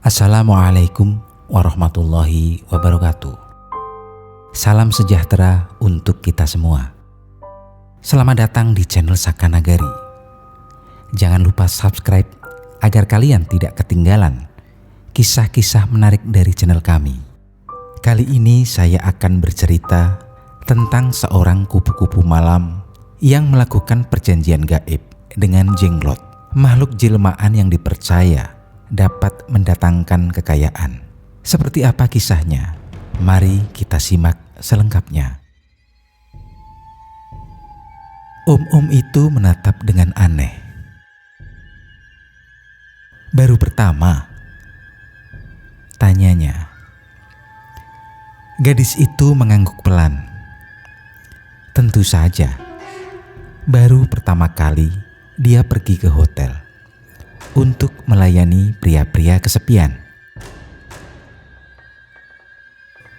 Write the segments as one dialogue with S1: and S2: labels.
S1: Assalamualaikum warahmatullahi wabarakatuh. Salam sejahtera untuk kita semua. Selamat datang di channel Saka Nagari. Jangan lupa subscribe agar kalian tidak ketinggalan kisah-kisah menarik dari channel kami. Kali ini saya akan bercerita tentang seorang kupu-kupu malam yang melakukan perjanjian gaib dengan jenglot, makhluk jelmaan yang dipercaya dapat mendatangkan kekayaan. Seperti apa kisahnya? Mari kita simak selengkapnya. Om-om itu menatap dengan aneh. Baru pertama, tanyanya. Gadis itu mengangguk pelan. Tentu saja, baru pertama kali dia pergi ke hotel untuk melayani pria-pria kesepian.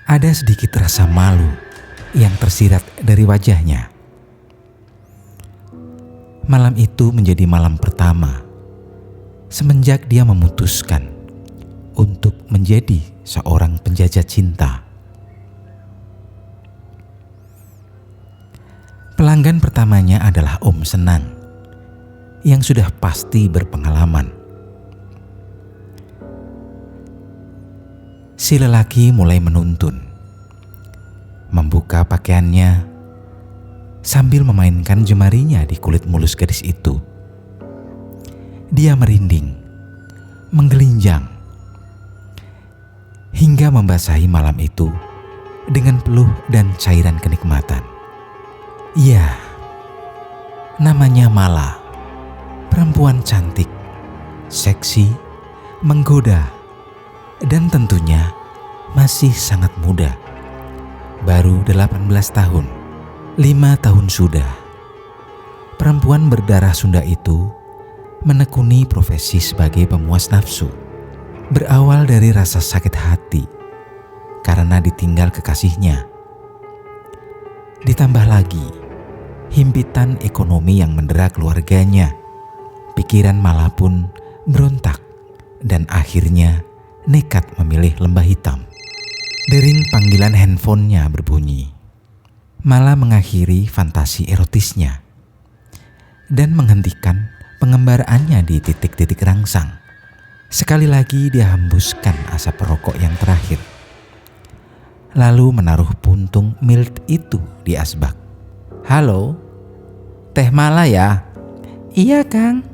S1: Ada sedikit rasa malu yang tersirat dari wajahnya. Malam itu menjadi malam pertama semenjak dia memutuskan untuk menjadi seorang penjajah cinta. Pelanggan pertamanya adalah Om Senang yang sudah pasti berpengalaman. Si lelaki mulai menuntun, membuka pakaiannya sambil memainkan jemarinya di kulit mulus gadis itu. Dia merinding, menggelinjang, hingga membasahi malam itu dengan peluh dan cairan kenikmatan. Ya, namanya Mala. Perempuan cantik, seksi, menggoda, dan tentunya masih sangat muda. Baru 18 tahun, 5 tahun sudah. Perempuan berdarah Sunda itu menekuni profesi sebagai pemuas nafsu. Berawal dari rasa sakit hati karena ditinggal kekasihnya. Ditambah lagi himpitan ekonomi yang mendera keluarganya. Pikiran Mala pun berontak dan akhirnya nekat memilih lembah hitam. Dering panggilan handphonenya berbunyi. Mala mengakhiri fantasi erotisnya dan menghentikan pengembaraannya di titik-titik rangsang. Sekali lagi dia hembuskan asap rokok yang terakhir, lalu menaruh puntung milt itu di asbak. Halo, Teh Mala ya? Iya Kang.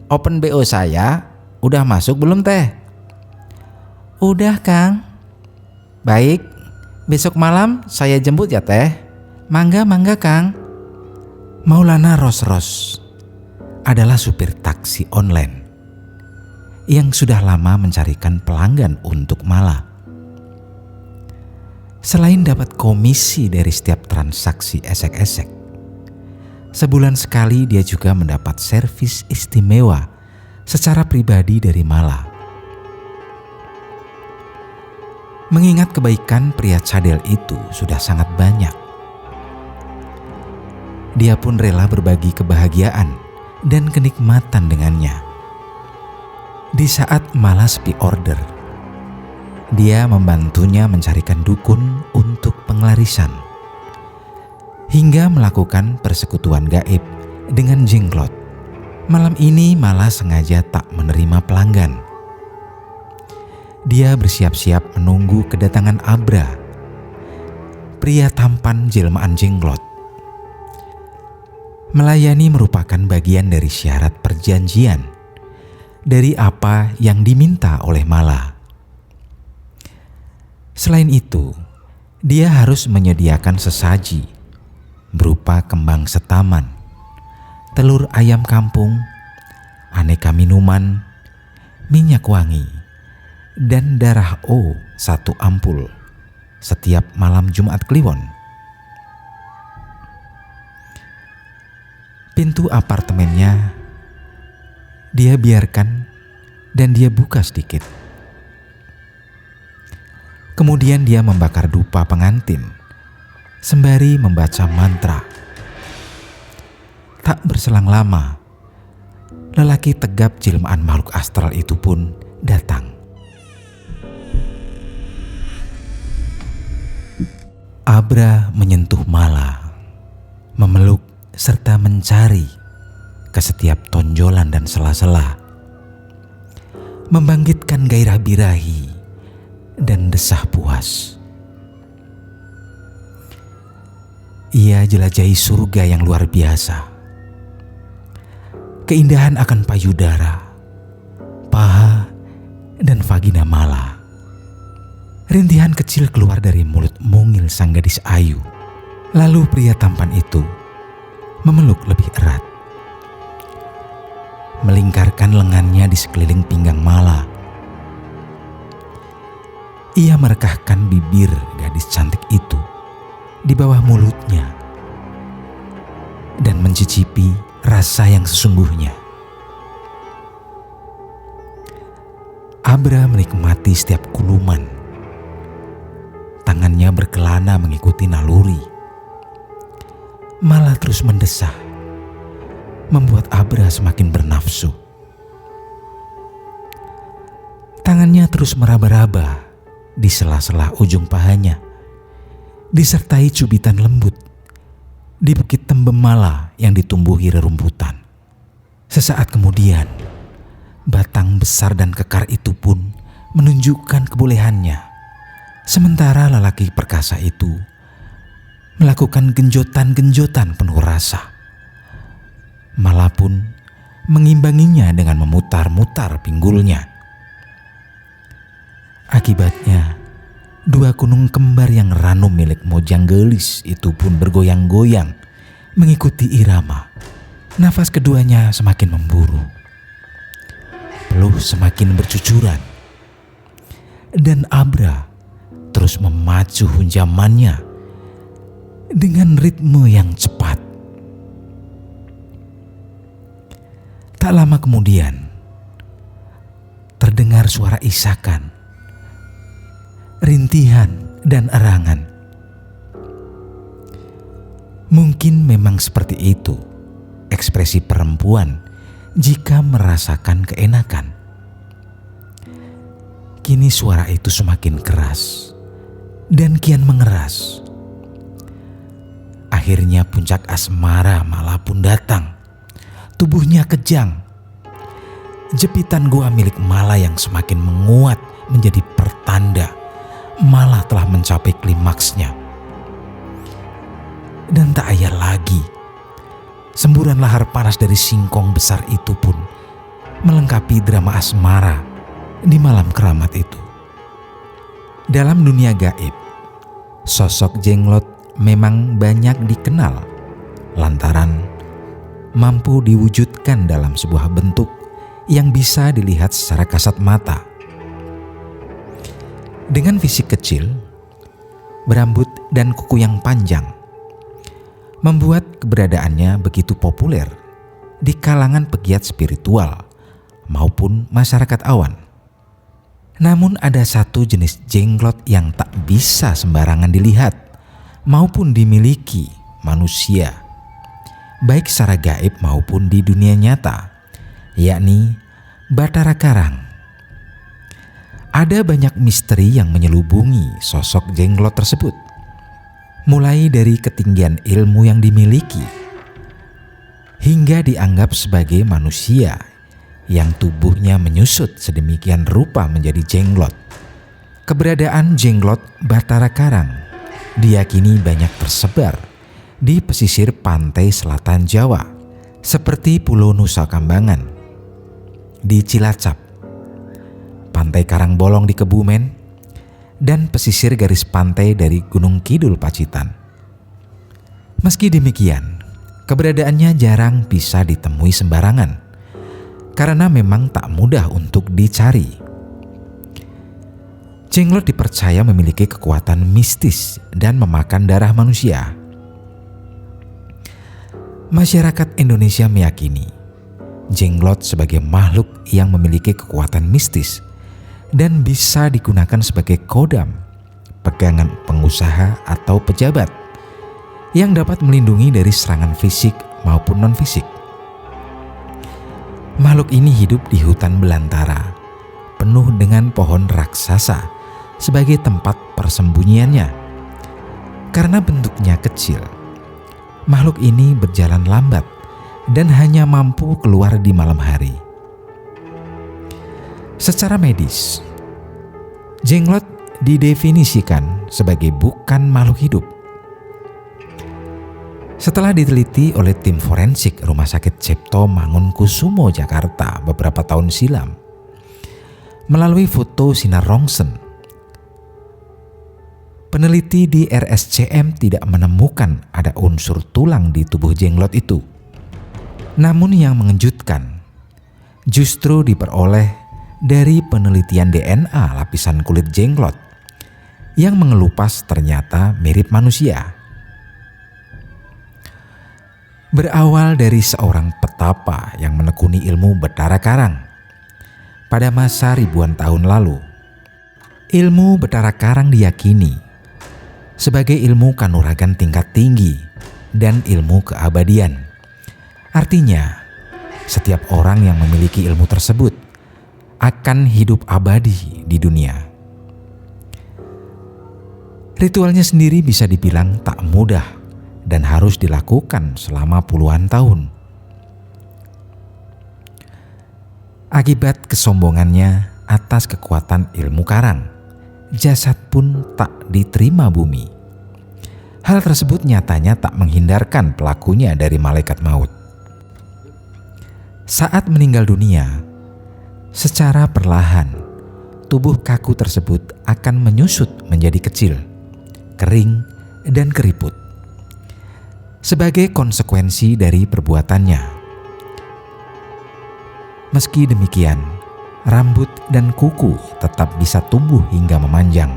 S1: Open BO saya udah masuk belum Teh? Udah Kang. Baik, besok malam saya jemput ya Teh. Mangga Kang. Maulana Ros adalah supir taksi online yang sudah lama mencarikan pelanggan untuk Mala. Selain dapat komisi dari setiap transaksi esek-esek, sebulan sekali dia juga mendapat servis istimewa secara pribadi dari Mala. Mengingat kebaikan pria cadel itu sudah sangat banyak, dia pun rela berbagi kebahagiaan dan kenikmatan dengannya. Di saat Mala sepi order, dia membantunya mencarikan dukun untuk penglarisan, hingga melakukan persekutuan gaib dengan jenglot. Malam ini Mala sengaja tak menerima pelanggan. Dia bersiap-siap menunggu kedatangan Abra, pria tampan jelmaan jenglot. Melayani merupakan bagian dari syarat perjanjian dari apa yang diminta oleh Mala. Selain itu, dia harus menyediakan sesaji berupa kembang setaman, telur ayam kampung, aneka minuman, minyak wangi, dan darah O 1 ampul setiap malam Jumat Kliwon. Pintu apartemennya dia biarkan dan dia buka sedikit. Kemudian dia membakar dupa pengantin sembari membaca mantra. Tak berselang lama, lelaki tegap jelmaan makhluk astral itu pun datang. Abra menyentuh Mala, memeluk serta mencari ke setiap tonjolan dan sela-sela, membangkitkan gairah birahi dan desah puas. Ia jelajahi surga yang luar biasa. Keindahan akan payudara, paha, dan vagina Mala. Rintihan kecil keluar dari mulut mungil sang gadis ayu. Lalu pria tampan itu memeluk lebih erat, melingkarkan lengannya di sekeliling pinggang Mala. Ia merekahkan bibir gadis cantik itu di bawah mulutnya dan mencicipi rasa yang sesungguhnya. Abra menikmati setiap kuluman. Tangannya berkelana mengikuti naluri. Mala terus mendesah, membuat Abra semakin bernafsu. Tangannya terus meraba-raba di sela-sela ujung pahanya, disertai cubitan lembut di bukit tembem Mala yang ditumbuhi rerumputan. Sesaat kemudian, batang besar dan kekar itu pun menunjukkan kebolehannya, sementara lelaki perkasa itu melakukan genjotan-genjotan penuh rasa. Mala pun mengimbanginya dengan memutar-mutar pinggulnya. Akibatnya, dua gunung kembar yang ranum milik Mojang Gelis itu pun bergoyang-goyang mengikuti irama. Nafas keduanya semakin memburu, peluh semakin bercucuran, dan Abra terus memacu hunjamannya dengan ritme yang cepat. Tak lama kemudian, terdengar suara isakan, rintihan, dan erangan. Mungkin memang seperti itu ekspresi perempuan jika merasakan keenakan. Kini suara itu semakin keras dan kian mengeras. Akhirnya puncak asmara Mala pun datang. Tubuhnya kejang. Jepitan goa milik Mala yang semakin menguat menjadi pertanda Mala telah mencapai klimaksnya. Dan tak ayal lagi, semburan lahar panas dari singkong besar itu pun melengkapi drama asmara di malam keramat itu. Dalam dunia gaib, sosok Jenglot memang banyak dikenal lantaran mampu diwujudkan dalam sebuah bentuk yang bisa dilihat secara kasat mata. Dengan fisik kecil, berambut dan kuku yang panjang, membuat keberadaannya begitu populer di kalangan pegiat spiritual maupun masyarakat awan. Namun ada satu jenis Jenglot yang tak bisa sembarangan dilihat maupun dimiliki manusia, baik secara gaib maupun di dunia nyata, yakni Bathara Karang. Ada banyak misteri yang menyelubungi sosok Jenglot tersebut, mulai dari ketinggian ilmu yang dimiliki hingga dianggap sebagai manusia yang tubuhnya menyusut sedemikian rupa menjadi Jenglot. Keberadaan Jenglot Bathara Karang diyakini banyak tersebar di pesisir pantai selatan Jawa, seperti Pulau Nusa Kambangan, di Cilacap, Pantai Karangbolong di Kebumen, dan pesisir garis pantai dari Gunung Kidul Pacitan. Meski demikian, keberadaannya jarang bisa ditemui sembarangan karena memang tak mudah untuk dicari. Jenglot dipercaya memiliki kekuatan mistis dan memakan darah manusia. Masyarakat Indonesia meyakini Jenglot sebagai makhluk yang memiliki kekuatan mistis dan bisa digunakan sebagai kodam, pegangan pengusaha atau pejabat yang dapat melindungi dari serangan fisik maupun non-fisik. Makhluk ini hidup di hutan belantara, penuh dengan pohon raksasa sebagai tempat persembunyiannya. Karena bentuknya kecil, makhluk ini berjalan lambat dan hanya mampu keluar di malam hari. Secara medis, jenglot didefinisikan sebagai bukan makhluk hidup. Setelah diteliti oleh tim forensik Rumah Sakit Cipto Mangunkusumo Jakarta beberapa tahun silam, melalui foto sinar rongsen, peneliti di RSCM tidak menemukan ada unsur tulang di tubuh jenglot itu. Namun yang mengejutkan justru diperoleh dari penelitian DNA lapisan kulit jenglot yang mengelupas ternyata mirip manusia. Berawal dari seorang petapa yang menekuni ilmu Betara Karang pada masa ribuan tahun lalu. Ilmu Betara Karang diyakini sebagai ilmu kanuragan tingkat tinggi dan ilmu keabadian. Artinya, setiap orang yang memiliki ilmu tersebut akan hidup abadi di dunia. Ritualnya sendiri bisa dibilang tak mudah dan harus dilakukan selama puluhan tahun. Akibat kesombongannya atas kekuatan ilmu karang, jasad pun tak diterima bumi. Hal tersebut nyatanya tak menghindarkan pelakunya dari malaikat maut. Saat meninggal dunia, secara perlahan tubuh kaku tersebut akan menyusut menjadi kecil, kering, dan keriput. Sebagai konsekuensi dari perbuatannya. Meski demikian, rambut dan kuku tetap bisa tumbuh hingga memanjang.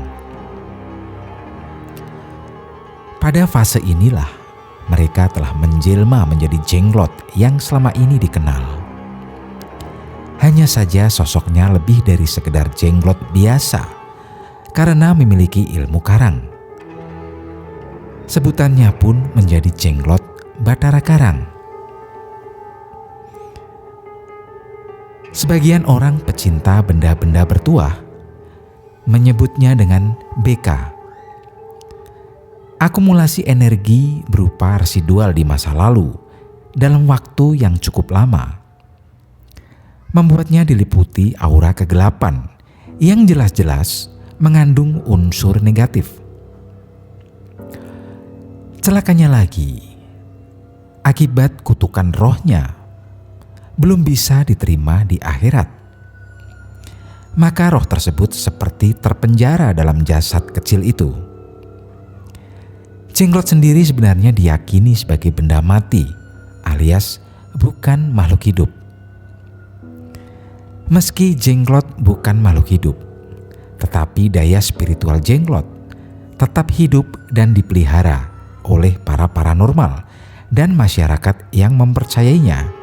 S1: Pada fase inilah mereka telah menjelma menjadi jenglot yang selama ini dikenal. Hanya saja sosoknya lebih dari sekedar jenglot biasa karena memiliki ilmu karang. Sebutannya pun menjadi jenglot Batara Karang. Sebagian orang pecinta benda-benda bertuah menyebutnya dengan BK. Akumulasi energi berupa residual di masa lalu dalam waktu yang cukup lama membuatnya diliputi aura kegelapan yang jelas-jelas mengandung unsur negatif. Celakanya lagi, akibat kutukan rohnya belum bisa diterima di akhirat. Maka roh tersebut seperti terpenjara dalam jasad kecil itu. Jenglot sendiri sebenarnya diyakini sebagai benda mati, alias bukan makhluk hidup. Meski jenglot bukan makhluk hidup, tetapi daya spiritual jenglot tetap hidup dan dipelihara oleh para paranormal dan masyarakat yang mempercayainya.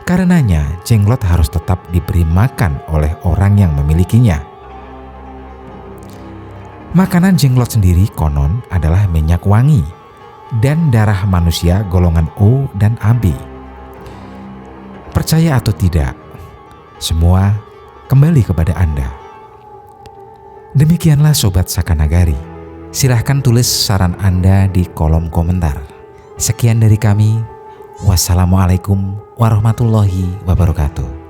S1: Karenanya, jenglot harus tetap diberi makan oleh orang yang memilikinya. Makanan jenglot sendiri konon adalah minyak wangi dan darah manusia golongan O dan AB. Percaya atau tidak, semua kembali kepada Anda. Demikianlah Sobat Sakanagari. Silahkan tulis saran Anda di kolom komentar. Sekian dari kami. Wassalamualaikum warahmatullahi wabarakatuh.